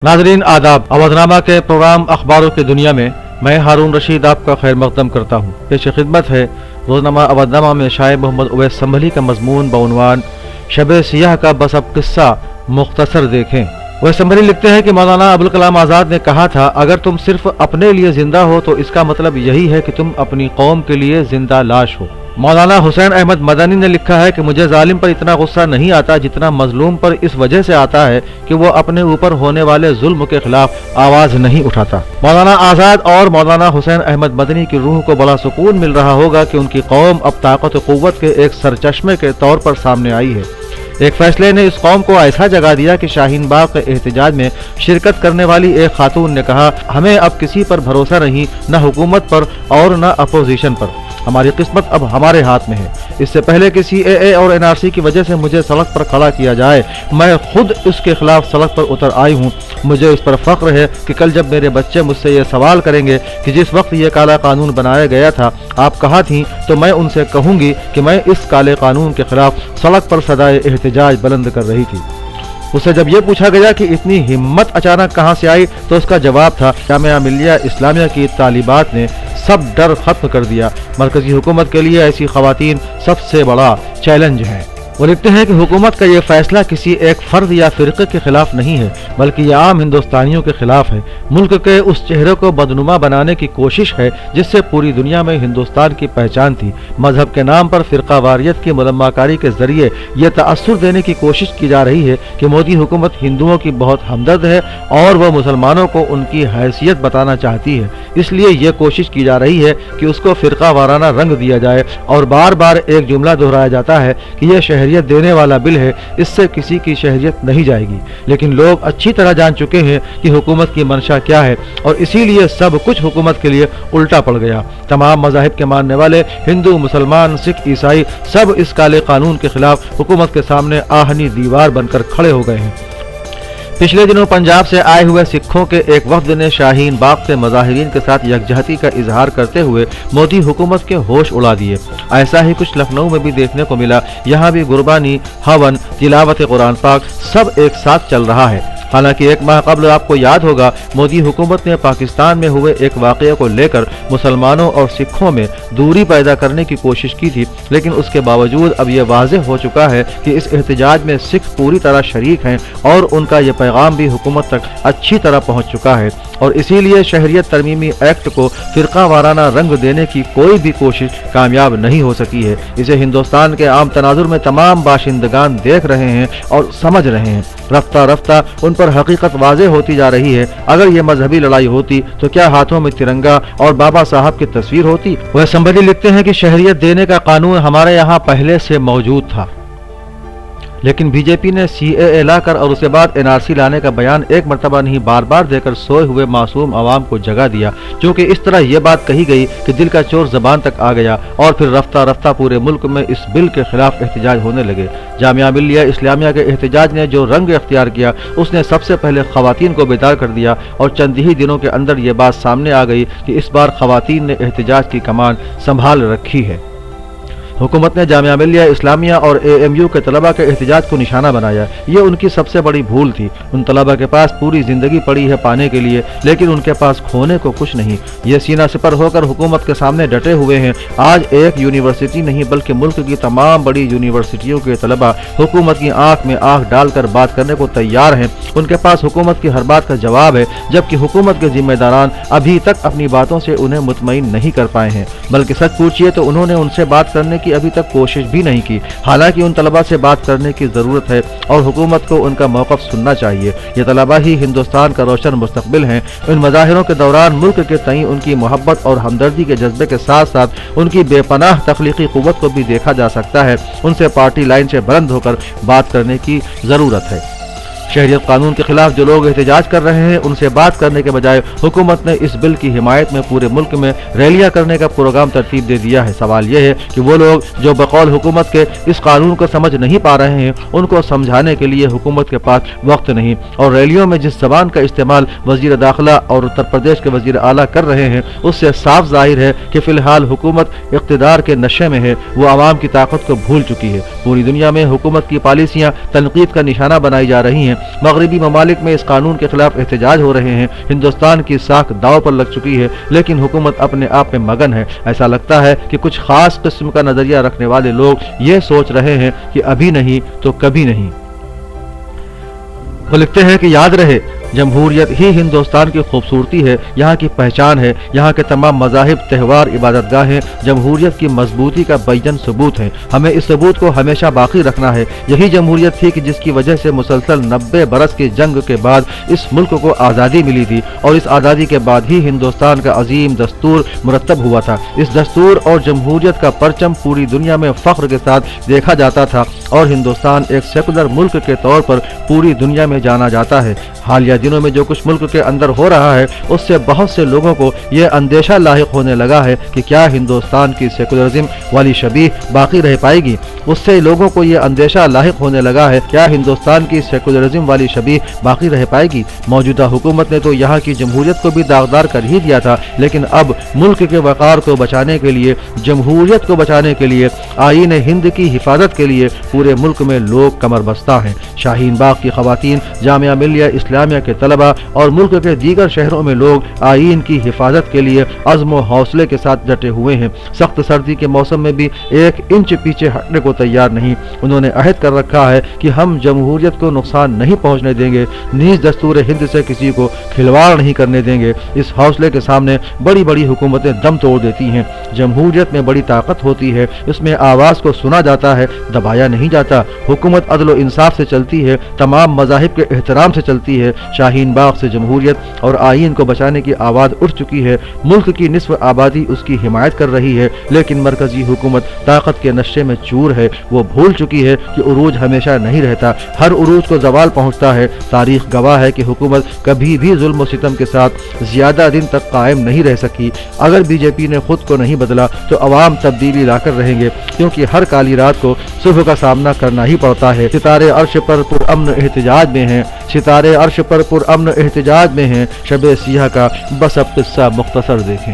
नाज़रीन आदाब। अवधनामा के प्रोग्राम अखबारों की दुनिया में मैं हारून रशीद आपका खैर मकदम करता हूँ। पेश खिदमत है रोज़नामा अवधनामा में शायर मोहम्मद उवैस संभली का मजमून बउनवान शब सियाह का बस अब किस्सा मुख्तसर देखें। वह संभली लिखते हैं कि मौलाना अबुल कलाम आज़ाद ने कहा था, अगर तुम सिर्फ अपने लिए जिंदा हो तो इसका मतलब यही है कि तुम अपनी कौम के लिए जिंदा लाश हो। मौलाना हुसैन अहमद मदनी ने लिखा है कि मुझे जालिम पर इतना गुस्सा नहीं आता जितना मजलूम पर इस वजह से आता है कि वो अपने ऊपर होने वाले जुल्म के खिलाफ आवाज नहीं उठाता। मौलाना आज़ाद और मौलाना हुसैन अहमद मदनी की रूह को बड़ा सुकून मिल रहा होगा कि उनकी कौम अब ताकत व क़ुव्वत के एक सरचश्मे के तौर पर सामने आई है। एक फैसले ने इस कौम को ऐसा जगा दिया कि शाहीन बाग के एहतजाज में शिरकत करने वाली एक खातून ने कहा, हमें अब किसी पर भरोसा नहीं, न हुकूमत पर और न अपोजिशन पर। हमारी किस्मत अब हमारे हाथ में है। इससे पहले कि CAA और NRC की वजह से मुझे सड़क पर खड़ा किया जाए, मैं खुद इसके खिलाफ सड़क पर उतर आई हूँ। मुझे इस पर फख्र है कि कल जब मेरे बच्चे मुझसे ये सवाल करेंगे कि जिस वक्त ये काला कानून बनाया गया था आप कहाँ थीं, तो मैं उनसे कहूँगी कि मैं इस काले कानून के खिलाफ सड़क पर सदाए एहतजाज बुलंद कर रही थी। उससे जब ये पूछा गया कि इतनी हिम्मत अचानक कहाँ से आई, तो उसका जवाब था, जामिया मिल्लिया इस्लामिया की तालिबात ने सब डर खत्म कर दिया। मरकजी हुकूमत के लिए ऐसी खवातीन सबसे बड़ा चैलेंज है। वो लिखते हैं कि हुकूमत का ये फैसला किसी एक फर्द या फिरके के खिलाफ नहीं है, बल्कि ये आम हिंदुस्तानियों के खिलाफ है। मुल्क के उस चेहरे को बदनुमा बनाने की कोशिश है जिससे पूरी दुनिया में हिंदुस्तान की पहचान थी। मजहब के नाम पर फिरका वारियत की मुलम्माकारी के जरिए ये तासुर देने की कोशिश की जा रही है कि मोदी हुकूमत हिंदुओं की बहुत हमदर्द है और वह मुसलमानों को उनकी हैसियत बताना चाहती है। इसलिए ये कोशिश की जा रही है कि उसको फिरका वाराना रंग दिया जाए और बार बार एक जुमला दोहराया जाता है कि यह शहरियत देने वाला बिल है, इससे किसी की शहरियत नहीं जाएगी। लेकिन लोग अच्छी तरह जान चुके हैं कि हुकूमत की मंशा क्या है और इसीलिए सब कुछ हुकूमत के लिए उल्टा पड़ गया। तमाम मज़ाहिब के मानने वाले हिंदू, मुसलमान, सिख, ईसाई सब इस काले कानून के खिलाफ हुकूमत के सामने आहनी दीवार बनकर खड़े हो गए हैं। पिछले दिनों पंजाब से आए हुए सिखों के एक वफ्द ने शाहीन बाग से मुजाहिरीन के साथ यकजहती का इजहार करते हुए मोदी हुकूमत के होश उड़ा दिए। ऐसा ही कुछ लखनऊ में भी देखने को मिला। यहाँ भी गुरबानी, हवन, तिलावत कुरान पाक सब एक साथ चल रहा है। हालांकि एक माह कबल आपको याद होगा मोदी हुकूमत ने पाकिस्तान में हुए एक वाक़ये को लेकर मुसलमानों और सिखों में दूरी पैदा करने की कोशिश की थी, लेकिन उसके बावजूद अब यह वाज़ेह हो चुका है कि इस एहतजाज में सिख पूरी तरह शरीक हैं और उनका यह पैगाम भी हुकूमत तक अच्छी तरह पहुँच चुका है। और इसीलिए शहरियत तरमीमी एक्ट को फिरका वाराना रंग देने की कोई भी कोशिश कामयाब नहीं हो सकी है। इसे हिंदुस्तान के आम तनाजुर में तमाम बाशिंदगान देख रहे हैं और समझ रहे हैं। रफ्ता रफ्ता उन पर हकीकत वाज़ेह होती जा रही है। अगर ये मजहबी लड़ाई होती तो क्या हाथों में तिरंगा और बाबा साहब की तस्वीर होती? वह संभली लिखते हैं कि शहरियत देने का कानून हमारे यहाँ पहले से मौजूद था, लेकिन बीजेपी ने CAA लाकर और उसके बाद NRC लाने का बयान एक मरतबा नहीं बार बार देकर सोए हुए मासूम आवाम को जगा दिया। क्योंकि इस तरह यह बात कही गई कि दिल का चोर जबान तक आ गया और फिर रफ्ता रफ्ता पूरे मुल्क में इस बिल के खिलाफ एहतजाज होने लगे। जामिया मिल्लिया इस्लामिया के एहतजाज ने जो रंग इख्तियार किया उसने सबसे पहले खवातीन को बेदार कर दिया और चंद ही दिनों के अंदर ये बात सामने आ गई कि इस बार खवातीन ने एहतजाज की कमान संभाल रखी है। हुकूमत ने जामिया मिल्लिया इस्लामिया और AMU के तलबा के एहतजाज को निशाना बनाया। ये उनकी सबसे बड़ी भूल थी। उन तलबा के पास पूरी जिंदगी पड़ी है पाने के लिए, लेकिन उनके पास खोने को कुछ नहीं। ये सीना सिपर होकर हुकूमत के सामने डटे हुए हैं। आज एक यूनिवर्सिटी नहीं बल्कि मुल्क की तमाम बड़ी यूनिवर्सिटियों के तलबा हुकूमत की आंख में आंख डालकर बात करने को तैयार हैं। उनके पास हुकूमत की हर बात का जवाब है, जबकि हुकूमत के जिम्मेदारान अभी तक अपनी बातों से उन्हें मुतमईन नहीं कर पाए हैं। बल्कि सच पूछिए तो उन्होंने उनसे बात करने की अभी तक कोशिश भी नहीं की। हालांकि उन तलबा से बात करने की जरूरत है और हुकूमत को उनका मौक़िफ़ सुनना चाहिए। ये तलबा ही हिंदुस्तान का रोशन मुस्तकबिल हैं। इन मज़ाहिरों के दौरान मुल्क के तईं उनकी मोहब्बत और हमदर्दी के जज्बे के साथ साथ उनकी बेपनाह तख्लीकी क़ुव्वत को भी देखा जा सकता है। उनसे पार्टी लाइन से बुलंद होकर बात करने की ज़रूरत है। शहरियत कानून के खिलाफ जो लोग एहतजाज कर रहे हैं उनसे बात करने के बजाय हुकूमत ने इस बिल की हिमायत में पूरे मुल्क में रैलियां करने का प्रोग्राम तरतीब दे दिया है। सवाल यह है कि वो लोग जो बकौल हुकूमत के इस कानून को समझ नहीं पा रहे हैं उनको समझाने के लिए हुकूमत के पास वक्त नहीं। और रैलियों में जिस जबान का इस्तेमाल वजीर दाखिला और उत्तर प्रदेश के वजीर आला कर रहे हैं उससे साफ जाहिर है कि फिलहाल हुकूमत इक़्तिदार के नशे में है। वो आवाम की ताकत को भूल चुकी है। पूरी दुनिया में हुकूमत की पॉलिसियाँ तनकीद का निशाना बनाई जा रही हैं مغربی ممالک میں اس قانون کے خلاف احتجاج ہو رہے ہیں، ہندوستان کی ساکھ داؤ پر لگ چکی ہے، لیکن حکومت اپنے آپ میں مگن ہے۔ ایسا لگتا ہے کہ کچھ خاص قسم کا نظریہ رکھنے والے لوگ یہ سوچ رہے ہیں کہ ابھی نہیں تو کبھی نہیں۔ وہ لکھتے ہیں کہ یاد رہے، جمہوریت ہی ہندوستان کی خوبصورتی ہے، یہاں کی پہچان ہے، یہاں کے تمام مذاہب، تہوار، عبادت گاہیں جمہوریت کی مضبوطی کا بیان ثبوت ہیں۔ ہمیں اس ثبوت کو ہمیشہ باقی رکھنا ہے۔ یہی جمہوریت تھی کہ جس کی وجہ سے مسلسل 90 برس کی جنگ کے بعد اس ملک کو آزادی ملی تھی، اور اس آزادی کے بعد ہی ہندوستان کا عظیم دستور مرتب ہوا تھا۔ اس دستور اور جمہوریت کا پرچم پوری دنیا میں فخر کے ساتھ دیکھا جاتا تھا، اور ہندوستان ایک سیکولر ملک کے طور پر پوری دنیا میں جانا جاتا ہے۔ حالیہ دنوں میں جو کچھ ملک کے اندر ہو رہا ہے، اس سے بہت سے لوگوں کو یہ اندیشہ لاحق ہونے لگا ہے کہ کیا ہندوستان کی سیکولرزم والی شبیہ باقی رہ پائے گی۔ اس سے لوگوں کو یہ اندیشہ لاحق ہونے لگا ہے کیا ہندوستان کی سیکولرزم والی شبیہ باقی رہ پائے گی۔ موجودہ حکومت نے تو یہاں کی جمہوریت کو بھی داغدار کر ہی دیا تھا، لیکن اب ملک کے وقار کو بچانے کے لیے، جمہوریت کو بچانے کے لیے، آئین ہند کی حفاظت کے لیے پورے ملک میں لوگ کمر بستہ ہیں۔ شاہین باغ کی خواتین، جامعہ ملیہ اسلامیہ کے طلبہ اور ملک کے دیگر شہروں میں لوگ آئین کی حفاظت کے لیے عزم و حوصلے کے ساتھ ڈٹے ہوئے ہیں۔ سخت سردی کے موسم میں بھی 1 انچ پیچھے ہٹنے کو تیار نہیں۔ انہوں نے عہد کر رکھا ہے کہ ہم جمہوریت کو نقصان نہیں پہنچنے دیں گے، نیز دستور ہند سے کسی کو کھلواڑ نہیں کرنے دیں گے۔ اس حوصلے کے سامنے بڑی بڑی حکومتیں دم توڑ دیتی ہیں۔ جمہوریت میں بڑی طاقت ہوتی ہے، اس میں آواز کو سنا جاتا ہے، دبایا نہیں جاتا۔ حکومت عدل و انصاف سے چلتی ہے، تمام مذاہب کے احترام سے چلتی ہے۔ شاہین باغ سے جمہوریت اور آئین کو بچانے کی آواز اٹھ چکی ہے۔ ملک کی نصف آبادی اس کی حمایت کر رہی ہے، لیکن مرکزی حکومت طاقت کے نشے میں چور ہے۔ وہ بھول چکی ہے کہ عروج ہمیشہ نہیں رہتا، ہر عروج کو زوال پہنچتا ہے۔ تاریخ گواہ ہے کہ حکومت کبھی بھی ظلم و ستم کے ساتھ زیادہ دن تک قائم نہیں رہ سکی۔ اگر بی جے پی نے خود کو نہیں بدلا تو عوام تبدیلی لا کر رہیں گے، کیونکہ ہر کالی رات کو صبح کا سامنا کرنا ہی پڑتا ہے۔ ستارے عرش پر پرامن احتجاج میں ہیں، ستارے عرش پر پرامن احتجاج میں ہیں، شب سیاہ کا بس اب قصہ مختصر دیکھیں۔